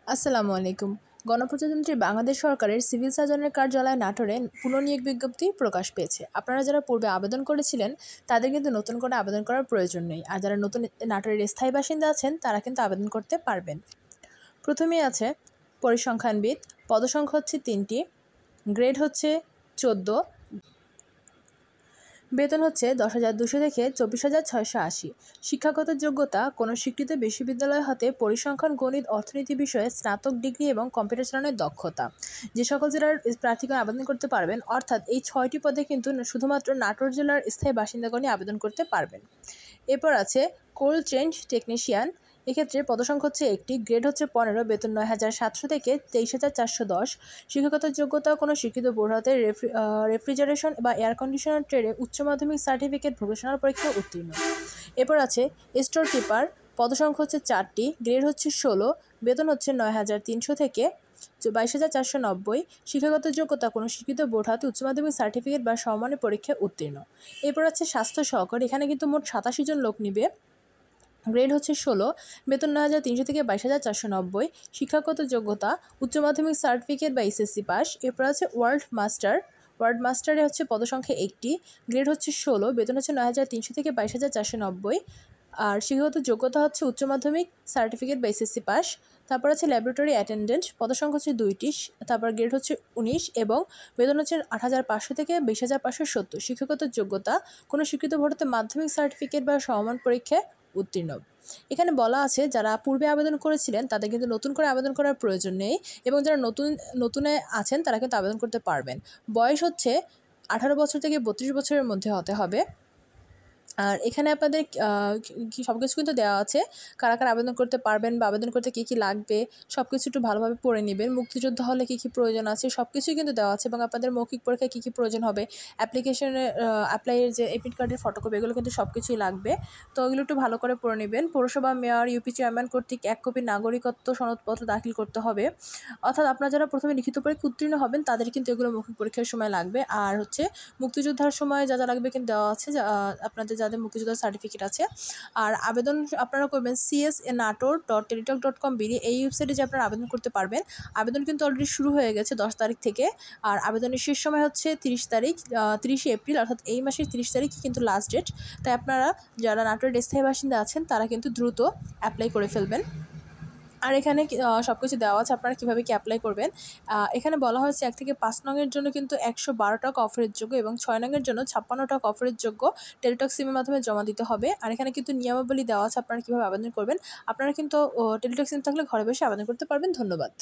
আসসালামু আলাইকুম। গণপ্রজাতন্ত্রী বাংলাদেশ সরকারের সিভিল সার্জনের কার্যালয় নাটোরে পুনর্নিয়োগ বিজ্ঞপ্তি প্রকাশ পেয়েছে। আপনারা যারা পূর্বে আবেদন করেছিলেন তাদের কিন্তু নতুন করে আবেদন করার প্রয়োজন নেই। আর যারা নতুন নাটোরের স্থায়ী বাসিন্দা আছেন তারা কিন্তু আবেদন করতে পারবেন। প্রথমেই আছে পরিসংখ্যানবিদ, পদসংখ্যা হচ্ছে ৩টি, গ্রেড হচ্ছে ১৪, বেতন হচ্ছে ১০,২০০ থেকে ২৪,৬৮০। শিক্ষাগত যোগ্যতা কোনো স্বীকৃত বিশ্ববিদ্যালয় হতে পরিসংখ্যান, গণিত, অর্থনীতি বিষয়ে স্নাতক ডিগ্রি এবং কম্পিউটার চালানোর দক্ষতা। যে সকল জেলার প্রার্থীগণ আবেদন করতে পারবেন, অর্থাৎ এই ৬টি পদে কিন্তু শুধুমাত্র নাটোর জেলার স্থায়ী বাসিন্দাগণই আবেদন করতে পারবেন। এরপর আছে কোল্ড চেইন টেকনিশিয়ান। এক্ষেত্রে পদসংখ্যা হচ্ছে ১টি, গ্রেড হচ্ছে ১৫, বেতন ৯,৭০০ থেকে ২৩,৪১০। শিক্ষাগত যোগ্যতা কোনো স্বীকৃত বোর্ড হতে রেফ্রিজারেশন বা এয়ার কন্ডিশনার ট্রেডে উচ্চ মাধ্যমিক সার্টিফিকেট ভোকেশনাল পরীক্ষা উত্তীর্ণ। এরপর আছে স্টোর কিপার, পদসংখ্যা হচ্ছে ৪টি, গ্রেড হচ্ছে ১৬, বেতন হচ্ছে ৯,৩০০ থেকে ২২,৪৯০। শিক্ষাগত যোগ্যতা কোনো স্বীকৃত বোর্ড হতে উচ্চ মাধ্যমিক সার্টিফিকেট বা সমমানের পরীক্ষায় উত্তীর্ণ। এরপর আছে স্বাস্থ্য সহকারী। এখানে কিন্তু মোট ৮৭ জন লোক নিবে। গ্রেড হচ্ছে ১৬, বেতন ৯,৩০০ থেকে ২২,৪৯০। শিক্ষাগত যোগ্যতা উচ্চ মাধ্যমিক সার্টিফিকেট বা এসএসসি পাস। এরপর আছে ওয়ার্ড মাস্টারে হচ্ছে পদসংখ্যা ১টি, গ্রেড হচ্ছে ১৬, বেতন হচ্ছে ৯,৩০০ থেকে ২২,৪৯০। আর শিক্ষাগত যোগ্যতা হচ্ছে উচ্চ মাধ্যমিক সার্টিফিকেট বা এসএসসি পাস। তারপর আছে ল্যাবরেটরি অ্যাটেন্ডেন্ট, পদসংখ্যা হচ্ছে ২টি, তারপর গ্রেড হচ্ছে ১৯ এবং বেতন হচ্ছে ৮,৫০০ থেকে ২০,৫৭০। শিক্ষাগত যোগ্যতা কোনো স্বীকৃত বোর্ড হতে মাধ্যমিক সার্টিফিকেট বা সমমান পরীক্ষায় উত্তীর্ণ। এখানে বলা আছে যারা পূর্বে আবেদন করেছিলেন তাদের কিন্তু নতুন করে আবেদন করার প্রয়োজন নেই, এবং যারা নতুনে আছেন তারা কিন্তু আবেদন করতে পারবেন। বয়স হচ্ছে ১৮ বছর থেকে ৩২ বছরের মধ্যে হতে হবে। আর এখানে আপনাদের সব কিছু কিন্তু দেওয়া আছে, কারা কারা আবেদন করতে পারবেন বা আবেদন করতে কী কী লাগবে সব কিছু একটু ভালোভাবে পড়ে নেবেন। মুক্তিযোদ্ধা হলে কী কী প্রয়োজন আছে সব কিছুই কিন্তু দেওয়া আছে, এবং আপনাদের মৌখিক পরীক্ষায় কী কী প্রয়োজন হবে, অ্যাপ্লাইয়ের যে এডমিট কার্ডের ফটোকপি, এগুলো কিন্তু সব কিছুই লাগবে। তো এগুলো একটু ভালো করে পড়ে নেবেন। পৌরসভা, মেয়র, ইউপি চেয়ারম্যান কর্তৃক ১ কপি নাগরিকত্ব সনদপত্র দাখিল করতে হবে। অর্থাৎ আপনারা যারা প্রথমে লিখিত পরীক্ষা উত্তীর্ণ হবেন তাদের কিন্তু এগুলো মৌখিক পরীক্ষার সময় লাগবে। আর হচ্ছে মুক্তিযোদ্ধার সময় যা যা লাগবে কিন্তু দেওয়া আছে, আপনাদের যাদের মুক্তিযোদ্ধার সার্টিফিকেট আছে। আর আবেদন আপনারা করবেন cs@nator.teletalk.com এই ওয়েবসাইটে যে আপনারা আবেদন করতে পারবেন। আবেদন কিন্তু অলরেডি শুরু হয়ে গেছে ১০ তারিখ থেকে, আর আবেদনের শেষ সময় হচ্ছে ৩০শে এপ্রিল, অর্থাৎ এই মাসের ৩০ তারিখই কিন্তু লাস্ট ডেট। তাই আপনারা যারা নাটোরের স্থায়ী বাসিন্দা আছেন তারা কিন্তু দ্রুত অ্যাপ্লাই করে ফেলবেন। আর এখানে সব কিছু দেওয়া আছে আপনারা কীভাবে কি অ্যাপ্লাই করবেন। এখানে বলা হয়েছে ১ থেকে ৫ নংয়ের জন্য কিন্তু ১১২ টাকা অফারের যোগ্য, এবং ৬ নংয়ের জন্য ৫৬ টাকা অফারের যোগ্য টেলিটক সিমের মাধ্যমে জমা দিতে হবে। আর এখানে কিন্তু নিয়মাবলী দেওয়া আছে আপনারা কীভাবে আবেদন করবেন। আপনারা কিন্তু টেলিটক সিম থাকলে ঘরে বসে আবেদন করতে পারবেন। ধন্যবাদ।